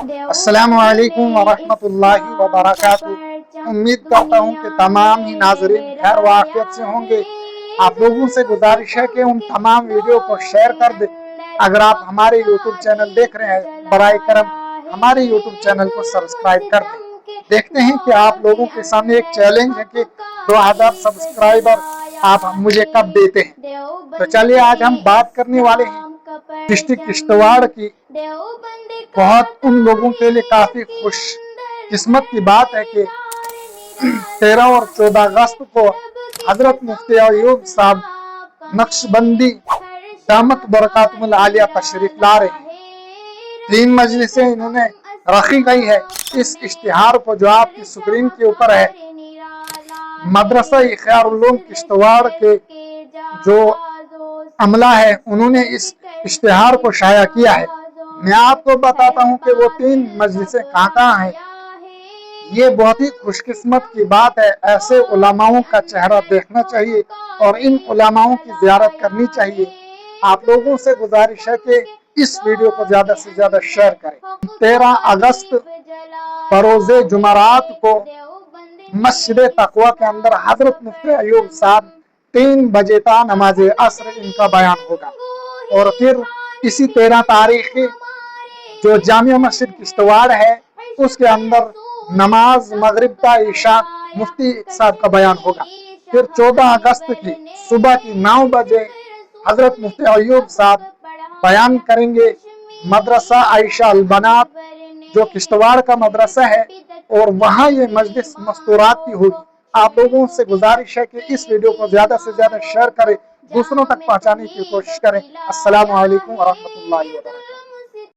अस्सलामु अलैकुम वरहमतुल्लाहि वबरकातुहू। उम्मीद करता हूँ कि तमाम ही नाजरीन खैर व आफियत से होंगे। आप लोगों से गुजारिश है कि उन तमाम वीडियो को शेयर कर दें। अगर आप हमारे यूट्यूब चैनल देख रहे हैं, बराए करम हमारे यूट्यूब चैनल को सब्सक्राइब कर दें। देखते हैं कि आप लोगों के सामने एक चैलेंज है कि 2000 सब्सक्राइबर आप मुझे कब देते हैं। तो चलिए आज हम बात करने वाले हैं डिस्ट्रिक्ट किश्तवाड़ की। बहुत उन लोगों के लिए काफ़ी खुश किस्मत की बात है कि 13 और 14 अगस्त को हजरत मुफ्ती अयूब साहब नक्शबंदी दामत बरकातुहुल आलिया तशरीफ ला रहे हैं। 3 मजलिसें इन्होंने रखी गई है। इस इश्तिहार को जो आपकी स्क्रीन के ऊपर है, मदरसा इख्तियारुल-उलूम किश्तवाड़ के जो अमला है उन्होंने इस इश्तिहार को शाया किया है। मैं आपको बताता हूँ कि वो 3 मजलिसें कहाँ हैं। ये बहुत ही खुशकिस्मत की बात है। ऐसे उलमाओं का चेहरा देखना चाहिए और इन उलमाओं की ज़ियारत करनी चाहिए। आप लोगों से गुजारिश है कि इस वीडियो को ज़्यादा से ज़्यादा शेयर करें। 13 अगस्त बरोज़े जुमरात को मस्जिद तकवा के अंदर हजरत मुफ्ती अयूब साहब 3 बजे ता नमाज असर इनका बयान होगा। और फिर इसी 13 तारीख की जो जामिया मस्जिद किश्तवाड़ है उसके अंदर नमाज मगरिब का इशा मुफ्ती साहब का बयान होगा। फिर 14 अगस्त की सुबह की 9 बजे हजरत मुफ्ती अयूब साहब बयान करेंगे मदरसा आयशा अलबनात जो किश्तवाड़ का मदरसा है, और वहाँ ये मजलिस मस्तूरात की होगी। आप लोगों से गुजारिश है कि इस वीडियो को ज़्यादा से ज़्यादा शेयर करें, दूसरों तक पहुँचाने की कोशिश करें। अस्सलामु अलैकुम वरहमतुल्लाहि वबरकातुहू।